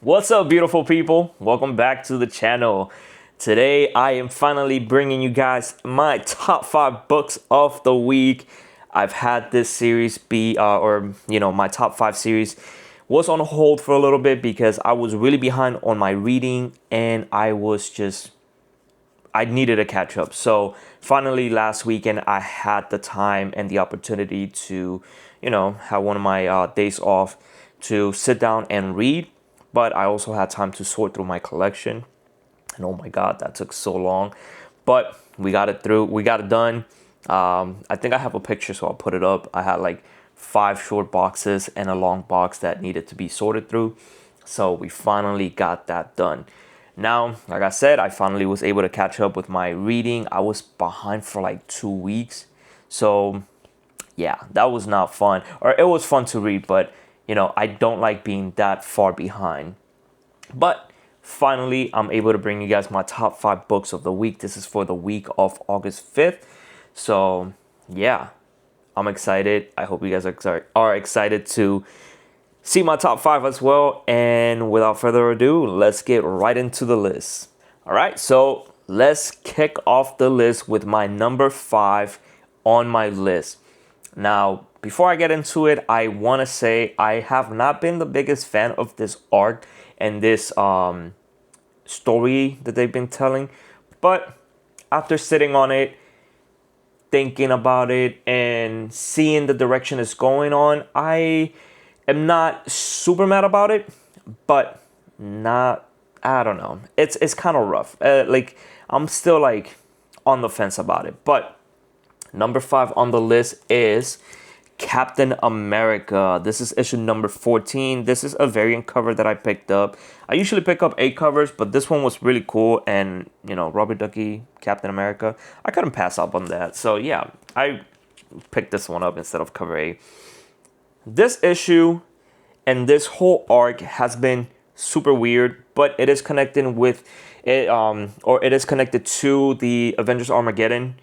What's up, beautiful people? Welcome back to the channel. Today, I am finally bringing you guys my top 5 books of the week. I've had this series be, my top 5 series was on hold for a little bit because I was really behind on my reading and I needed to catch up. So finally, last weekend, I had the time and the opportunity to, have one of my days off to sit down and read. But I also had time to sort through my collection. And oh my God, that took so long. But we got it through. We got it done. I think I have a picture, so I'll put it up. I had like 5 short boxes and a long box that needed to be sorted through. So we finally got that done. Now, like I said, I finally was able to catch up with my reading. I was behind for like 2 weeks. So yeah, that was not fun. Or it was fun to read, but I don't like being that far behind. But finally, I'm able to bring you guys my top 5 books of the week. This is for the week of August 5th. So yeah, I'm excited. I hope you guys are excited to see my top 5 as well. And without further ado, let's get right into the list. All right, so let's kick off the list with my number 5 on my list. Now, before I get into it, I want to say I have not been the biggest fan of this arc and this story that they've been telling. But after sitting on it, thinking about it, and seeing the direction it's going on, I am not super mad about it, but not, I don't know. It's kind of rough. I'm still like on the fence about it. But number 5 on the list is Captain America. This is issue number 14. This is a variant cover that I picked up. I usually pick up 8 covers, but this one was really cool. And, Robert Ducky, Captain America, I couldn't pass up on that. So, yeah, I picked this one up instead of cover 8. This issue and this whole arc has been super weird, but it is connected with it, or it is connected to the Avengers Armageddon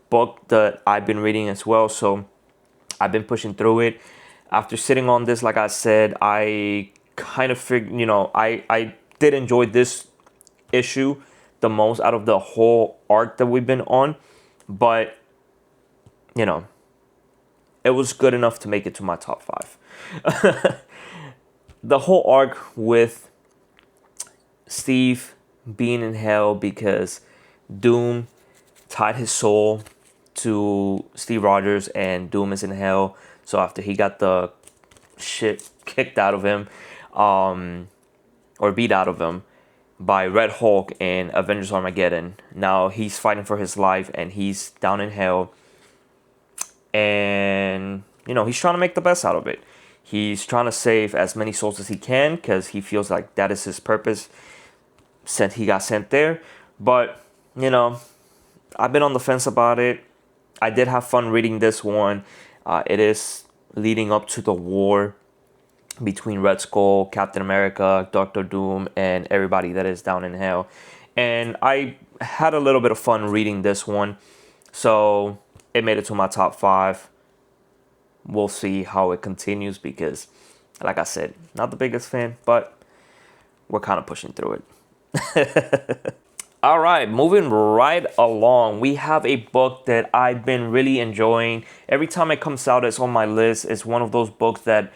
book that I've been reading as well. So I've been pushing through it. After sitting on this, like I said, I kind of figured, I did enjoy this issue the most out of the whole arc that we've been on. But, it was good enough to make it to my top 5. The whole arc with Steve being in hell because Doom tied his soul to Steve Rogers and Doom is in hell. So after he got the shit kicked out of him, or beat out of him by Red Hulk in Avengers Armageddon, now he's fighting for his life and he's down in hell. And, he's trying to make the best out of it. He's trying to save as many souls as he can because he feels like that is his purpose since he got sent there. But, I've been on the fence about it. I did have fun reading this one. It is leading up to the war between Red Skull, Captain America, Doctor Doom, and everybody that is down in hell. And I had a little bit of fun reading this one. So it made it to my top 5. We'll see how it continues because, like I said, not the biggest fan, but we're kind of pushing through it. All right, moving right along, we have a book that I've been really enjoying. Every time it comes out, it's on my list. It's one of those books that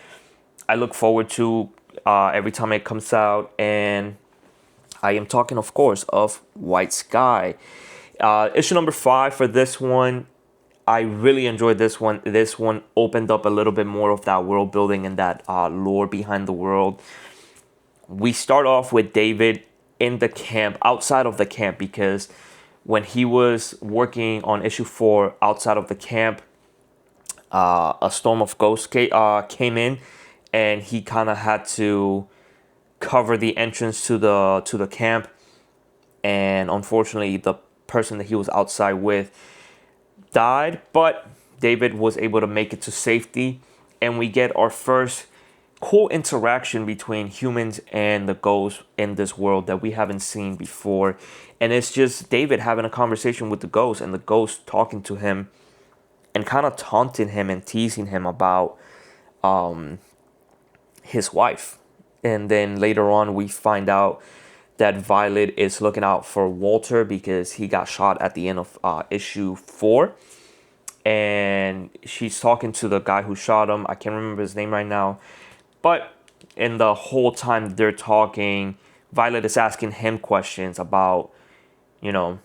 I look forward to every time it comes out. And I am talking, of course, of White Sky. Issue number 5 for this one. I really enjoyed this one. This one opened up a little bit more of that world building and that lore behind the world. We start off with David in the camp, outside of the camp, because when he was working on issue 4 outside of the camp, a storm of ghosts came in, and he kind of had to cover the entrance to the camp. And unfortunately, the person that he was outside with died, but David was able to make it to safety, and we get our first cool interaction between humans and the ghosts in this world that we haven't seen before. And it's just David having a conversation with the ghost and the ghost talking to him and kind of taunting him and teasing him about his wife And then later on, we find out that Violet is looking out for Walter because he got shot at the end of issue 4. And she's talking to the guy who shot him. I can't remember his name right now. But in the whole time they're talking, Violet is asking him questions about, you know,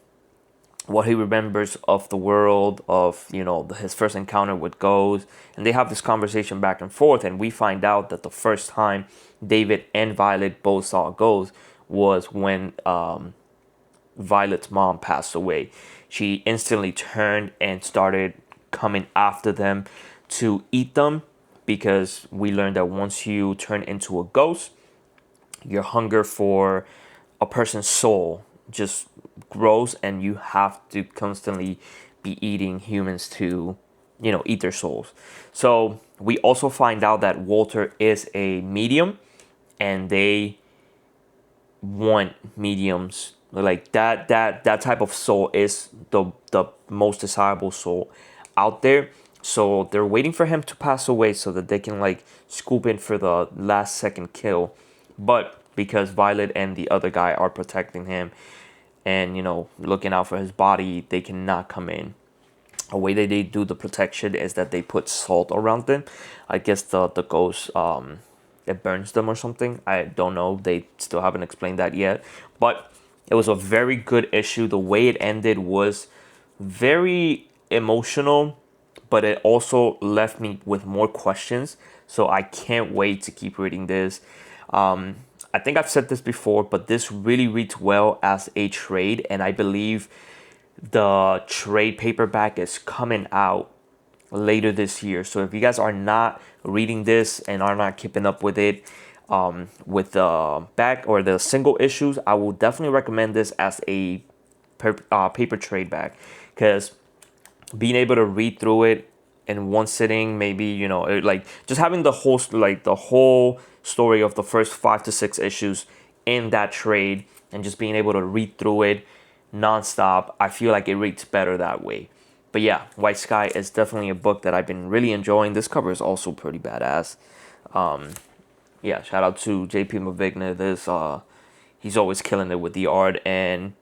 what he remembers of the world, of, his first encounter with ghosts. And they have this conversation back and forth. And we find out that the first time David and Violet both saw ghosts was when Violet's mom passed away. She instantly turned and started coming after them to eat them, because we learned that once you turn into a ghost, your hunger for a person's soul just grows, and you have to constantly be eating humans to, eat their souls. So we also find out that Walter is a medium, and they want mediums like that type of soul is the most desirable soul out there. So they're waiting for him to pass away so that they can like scoop in for the last second kill. But because Violet and the other guy are protecting him and looking out for his body, they cannot come in. A way that they do the protection is that they put salt around them. I guess the ghost it burns them or something. I don't know. They still haven't explained that yet. But it was a very good issue. The way it ended was very emotional, but it also left me with more questions. So I can't wait to keep reading this. I think I've said this before, but this really reads well as a trade, and I believe the trade paperback is coming out later this year. So if you guys are not reading this and are not keeping up with it, with the back or the single issues, I will definitely recommend this as a paper trade back, because being able to read through it in one sitting, maybe like just having the whole story of the first 5 to 6 issues in that trade, and just being able to read through it nonstop, I feel like it reads better that way. But yeah, White Sky is definitely a book that I've been really enjoying. This cover is also pretty badass. Yeah, shout out to JP Mavigna. He's always killing it with the art, and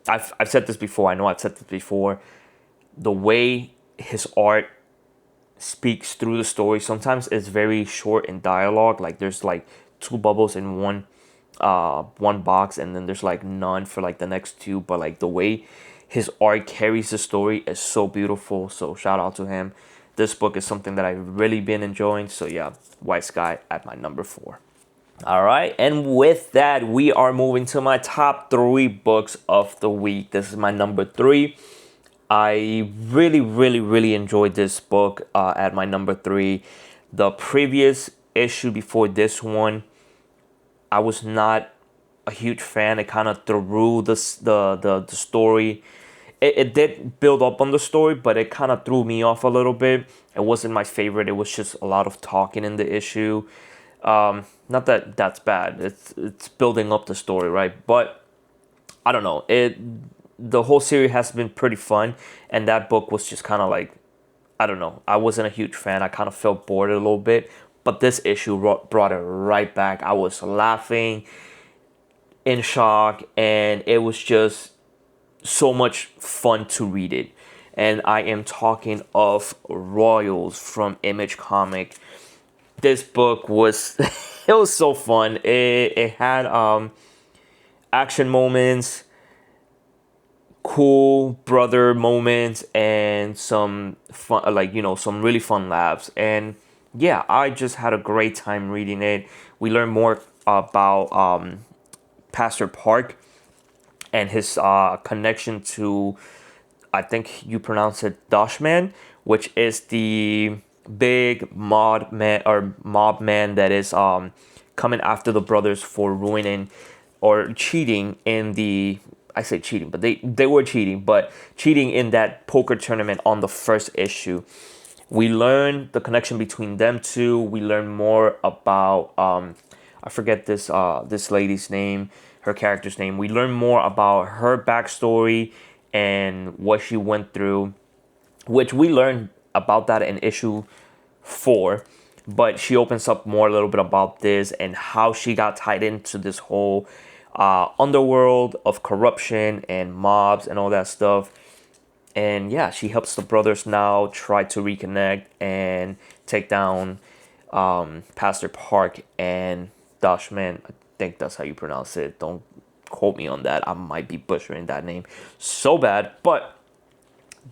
I've said this before. I know I've said this before. The way his art speaks through the story, sometimes it's very short in dialogue. Like there's like 2 bubbles in one box, and then there's like none for like the next 2. But like the way his art carries the story is so beautiful. So shout out to him. This book is something that I've really been enjoying. So yeah, White Sky at my number 4. All right, and with that, we are moving to my top 3 books of the week. This is my number 3. I really, really, really enjoyed this book at my number 3. The previous issue before this one, I was not a huge fan. It kind of threw the story. It did build up on the story, but it kind of threw me off a little bit. It wasn't my favorite. It was just a lot of talking in the issue. Not that that's bad. It's building up the story, right? But I don't know. The whole series has been pretty fun, and that book was just kind of like, I don't know. I wasn't a huge fan. I kind of felt bored a little bit. But this issue brought it right back. I was laughing, in shock, and it was just so much fun to read it. And I am talking of Royals from Image Comic. This book was it was so fun. It had action moments, cool brother moments, and some fun, like some really fun laughs. And yeah, I just had a great time reading it. We learned more about Pastor Park and his connection to, I think you pronounce it, Dashman, which is the big mob man that is coming after the brothers for ruining or cheating in the, I say cheating, but they were cheating, but cheating in that poker tournament on the first issue. We learn the connection between them two. We learn more about I forget this lady's name, her character's name. We learn more about her backstory and what she went through, which we learned about that in issue 4. But she opens up more a little bit about this and how she got tied into this whole underworld of corruption and mobs and all that stuff. And yeah, she helps the brothers now try to reconnect and take down Pastor Park and Dashman. I think that's how you pronounce it. Don't quote me on that. I might be butchering that name so bad. But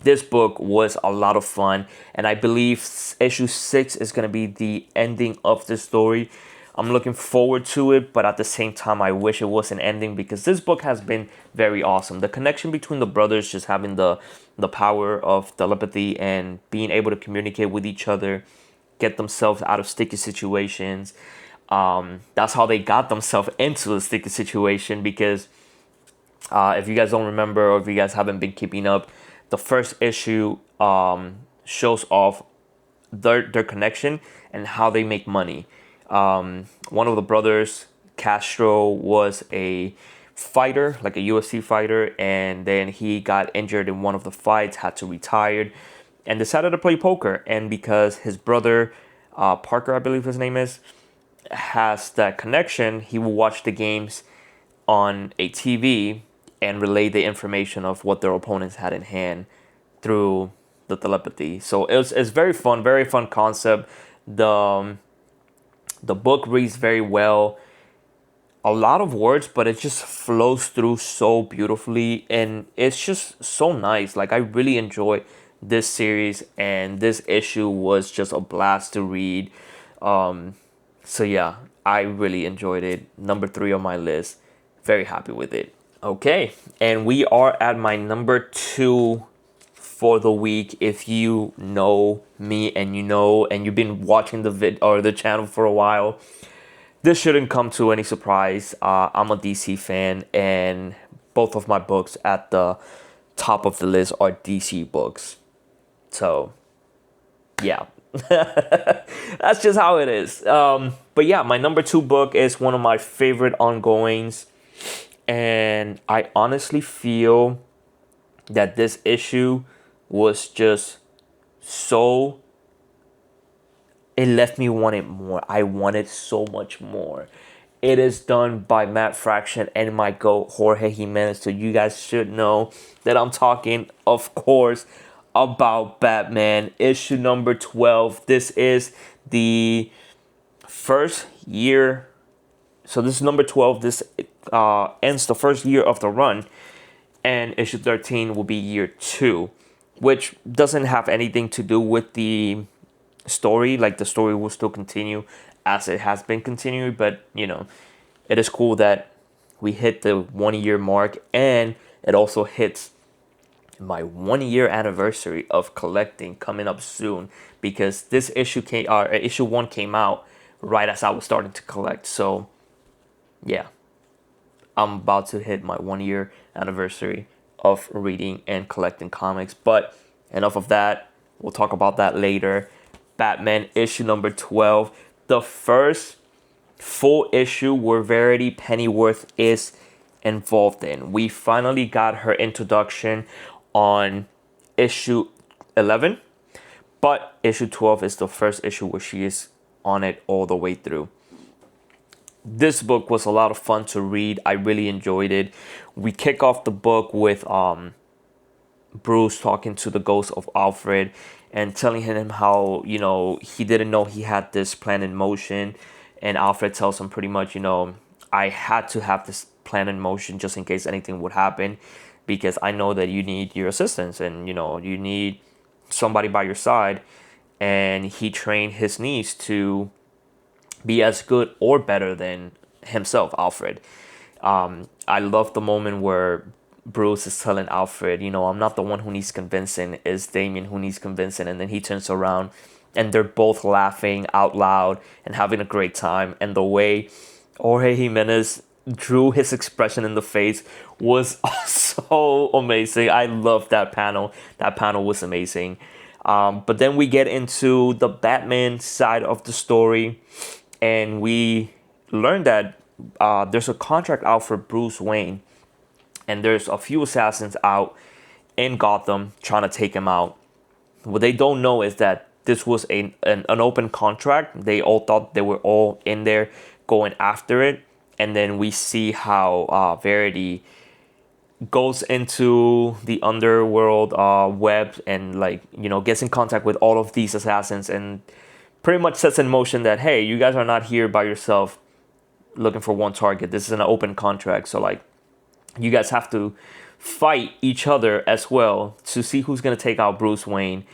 this book was a lot of fun. And I believe issue 6 is going to be the ending of the story. I'm looking forward to it, but at the same time, I wish it was an ending because this book has been very awesome. The connection between the brothers, just having the power of telepathy and being able to communicate with each other, get themselves out of sticky situations. That's how they got themselves into a sticky situation because if you guys don't remember or if you guys haven't been keeping up, the first issue shows off their connection and how they make money. One of the brothers, Castro, was a fighter, like a UFC fighter, and then he got injured in one of the fights, had to retire, and decided to play poker. And because his brother, Parker, I believe his name is, has that connection, he will watch the games on a TV and relay the information of what their opponents had in hand through the telepathy. So it's very fun concept. The book reads very well. A lot of words, but it just flows through so beautifully, and it's just so nice. Like I really enjoy this series, and this issue was just a blast to read. So yeah, I really enjoyed it. Number 3 on my list. Very happy with it. Okay, and we are at my number 2 for the week. If you know me and you've been watching the vid or the channel for a while, this shouldn't come to any surprise. I'm a DC fan, and both of my books at the top of the list are DC books. So, yeah, that's just how it is. But yeah, my number 2 book is one of my favorite ongoings, and I honestly feel that this issue was just so, it left me wanting more. I wanted so much more. It is done by Matt Fraction and my GOAT, Jorge Jimenez. So you guys should know that I'm talking, of course, about Batman issue number 12. This is the first year. So this is number 12. This ends the first year of the run. And issue 13 will be year 2, which doesn't have anything to do with the story. Like the story will still continue as it has been continuing, but it is cool that we hit the 1 year mark, and it also hits my 1 year anniversary of collecting coming up soon, because this issue 1 came out right as I was starting to collect. So yeah, I'm about to hit my 1 year anniversary of reading and collecting comics. But enough of that. We'll talk about that later. Batman issue number 12. The first full issue where Verity Pennyworth is involved in. We finally got her introduction on issue 11. But issue 12 is the first issue where she is on it all the way through. This book was a lot of fun to read. I really enjoyed it. We kick off the book with Bruce talking to the ghost of Alfred and telling him how, he didn't know he had this plan in motion. And Alfred tells him pretty much, I had to have this plan in motion just in case anything would happen, because I know that you need your assistance and, you need somebody by your side. And he trained his niece to be as good or better than himself, Alfred. I love the moment where Bruce is telling Alfred, I'm not the one who needs convincing, it's Damien who needs convincing. And then he turns around and they're both laughing out loud and having a great time. And the way Jorge Jimenez drew his expression in the face was so amazing. I loved that panel. That panel was amazing. But then we get into the Batman side of the story, and we learn that there's a contract out for Bruce Wayne, and there's a few assassins out in Gotham trying to take him out. What they don't know is that this was an open contract. They all thought they were all in there going after it. And then we see how Verity goes into the underworld web and, like, you know, gets in contact with all of these assassins and pretty much sets in motion that, hey, you guys are not here by yourself looking for one target. This is an open contract. So, like, you guys have to fight each other as well to see who's going to take out Bruce Wayne,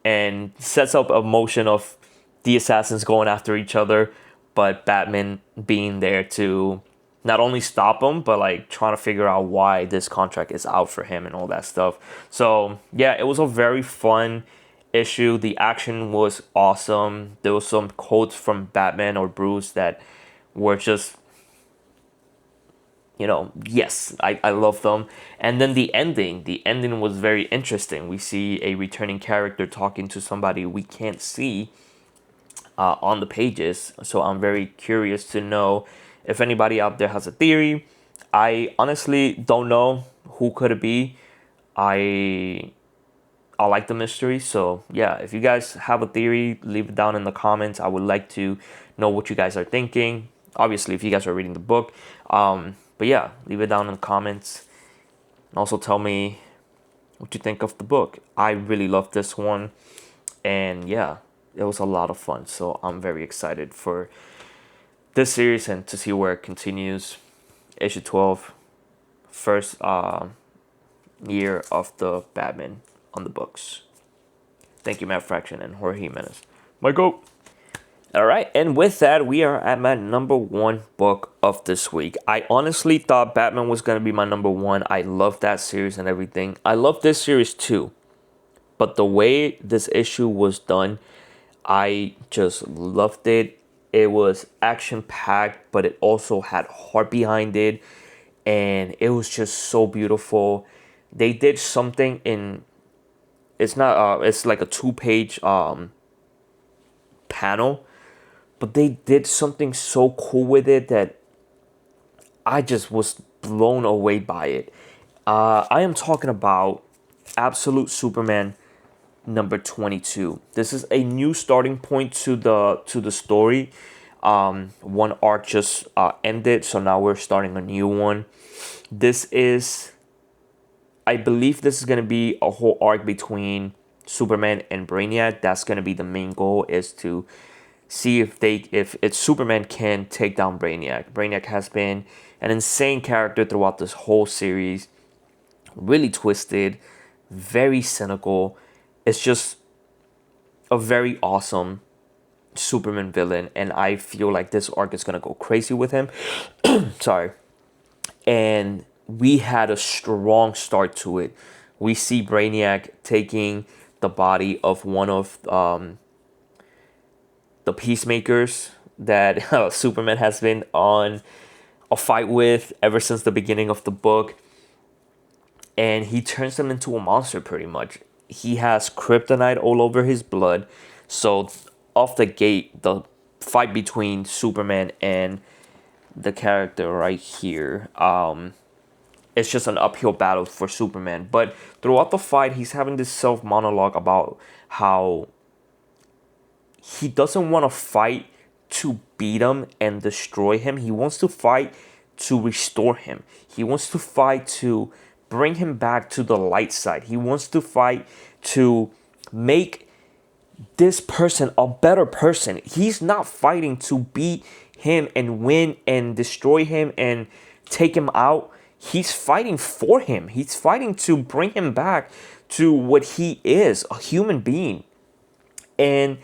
and sets up a motion of the assassins going after each other, but Batman being there to not only stop him, but, like, trying to figure out why this contract is out for him and all that stuff. So, yeah, it was a very fun issue. The action was awesome. There was some quotes from Batman or Bruce that were just, you know, yes, I love them. And then the ending was very interesting. We see a returning character talking to somebody we can't see on the pages. So I'm very curious to know if anybody out there has a theory. I honestly don't know who could it be. I like the mystery. So yeah, if you guys have a theory, leave it down in the comments. I would like to know what you guys are thinking. Obviously, if you guys are reading the book. But yeah, leave it down in the comments. And also tell me what you think of the book. I really love this one. And yeah, it was a lot of fun. So I'm very excited for this series and to see where it continues. Issue 12, first year of the Batman on the books. Thank you, Matt Fraction and Jorge Jimenez. My goat. All right, and with that, we are at my number one book of this week. I honestly thought Batman was going to be my number one. I love that series and everything. I love this series too. But the way this issue was done, I just loved it. It was action-packed, but it also had heart behind it. And it was just so beautiful. They did something in... It's not... it's like a 2-page panel. But they did something so cool with it that I just was blown away by it. I am talking about Absolute Superman number 22. This is a new starting point to the story. One arc just ended, so now we're starting a new one. This is, I believe this is going to be a whole arc between Superman and Brainiac. That's going to be the main goal, is to see if Superman can take down Brainiac. Brainiac has been an insane character throughout this whole series. Really twisted, very cynical. It's just a very awesome Superman villain, and I feel like this arc is gonna go crazy with him. Sorry. And we had a strong start to it. We see Brainiac taking the body of one of the peacemakers that Superman has been on a fight with ever since the beginning of the book. And he turns them into a monster pretty much. He has kryptonite all over his blood. So off the gate, the fight between Superman and the character right here, it's just an uphill battle for Superman. But throughout the fight, he's having this self-monologue about how he doesn't want to fight to beat him and destroy him. He wants to fight to restore him. He wants to fight to bring him back to the light side. He wants to fight to make this person a better person. He's not fighting to beat him and win and destroy him and take him out. He's fighting for him. He's fighting to bring him back to what he is, a human being. And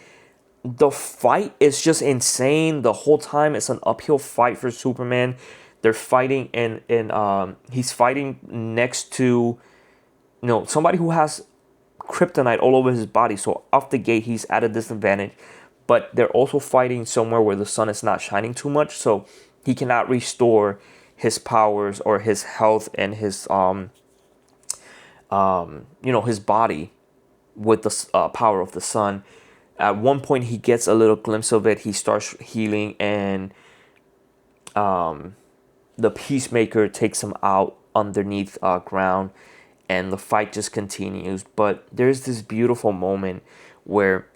the fight is just insane. The whole time it's an uphill fight for Superman. They're fighting and he's fighting next to, somebody who has kryptonite all over his body. So off the gate, he's at a disadvantage. But they're also fighting somewhere where the sun is not shining too much. So he cannot restore his powers or his health and his, his body with the power of the sun. At one point, he gets a little glimpse of it. He starts healing, and the Peacemaker takes him out underneath ground, and the fight just continues. But there's this beautiful moment where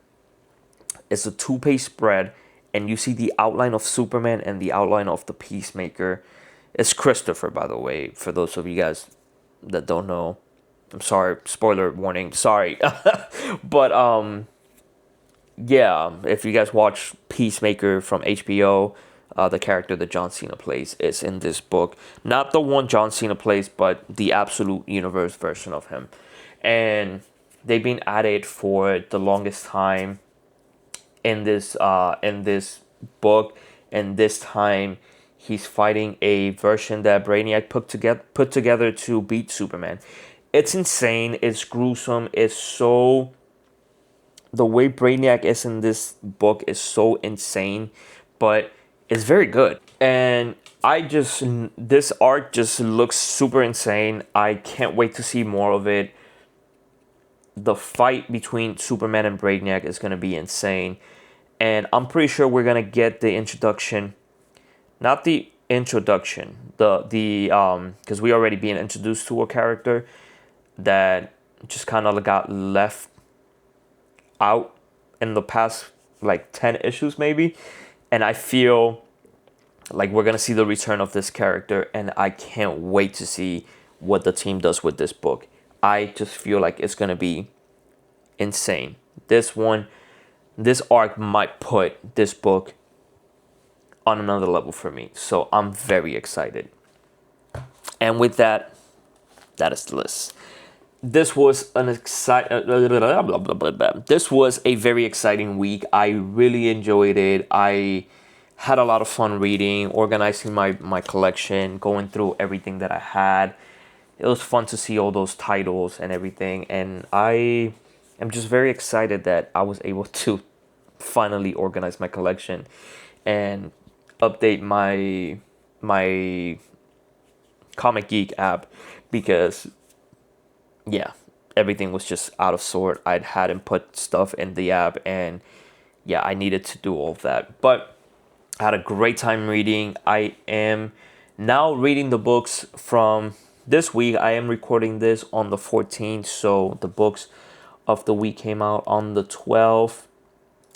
It's a 2-page spread, and you see the outline of Superman and the outline of the Peacemaker. It's Christopher, by the way, for those of you guys that don't know. I'm sorry, spoiler warning, sorry. But yeah, if you guys watch Peacemaker from HBO, the character that John Cena plays is in this book. Not the one John Cena plays, but the absolute universe version of him. And they've been at it for the longest time in this book, and this time he's fighting a version that Brainiac put together to beat Superman. It's insane. It's gruesome. It's so the way Brainiac is in this book is so insane, but it's very good. And this arc just looks super insane. I can't wait to see more of it. The fight between Superman and Brainiac is going to be insane. And I'm pretty sure we're going to get the introduction, not the introduction, because we already being introduced to a character that just kind of got left out in the past like 10 issues maybe. And I feel like we're going to see the return of this character, and I can't wait to see what the team does with this book. I just feel like it's going to be insane. This arc might put this book on another level for me. So I'm very excited. And with that, that is the list. This was this was a very exciting week. I really enjoyed it. I had a lot of fun reading, organizing my collection, going through everything that I had. It was fun to see all those titles and everything, and I am just very excited that I was able to finally organize my collection and update my Comic Geek app, because yeah, everything was just out of sort. I hadn't put stuff in the app, and yeah, I needed to do all of that. But I had a great time reading. I am now reading the books from this week. I am recording this on the 14th, so the books of the week came out on the 12th.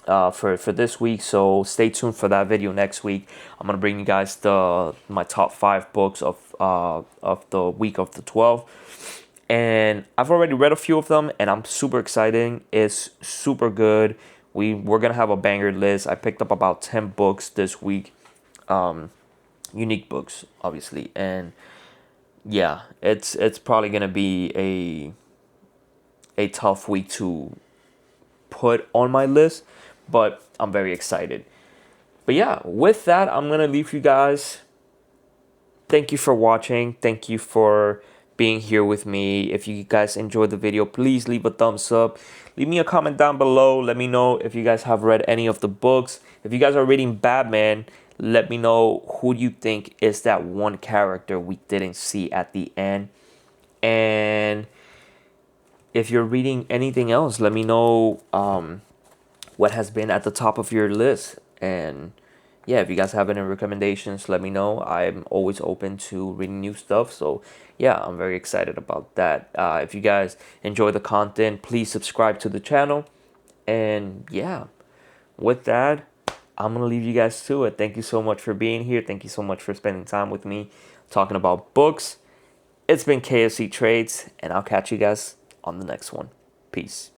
For this week, so stay tuned for that video next week. I'm gonna bring you guys my top 5 books of the week of the 12th, and I've already read a few of them, and I'm super excited. It's super good. We're gonna have a banger list. I picked up about 10 books this week, unique books, obviously, and yeah, it's probably gonna be a tough week to put on my list, but I'm very excited. But yeah, with that, I'm gonna leave you guys. Thank you for watching. Thank you for being here with me. If you guys enjoyed the video, please leave a thumbs up. Leave me a comment down below. Let me know if you guys have read any of the books. If you guys are reading Batman, let me know who you think is that one character we didn't see at the end. And if you're reading anything else, let me know what has been at the top of your list. And yeah, if you guys have any recommendations, let me know. I'm always open to reading new stuff. So yeah, I'm very excited about that. If you guys enjoy the content, please subscribe to the channel. And yeah, with that, I'm going to leave you guys to it. Thank you so much for being here. Thank you so much for spending time with me talking about books. It's been KFC Trades, and I'll catch you guys on the next one. Peace.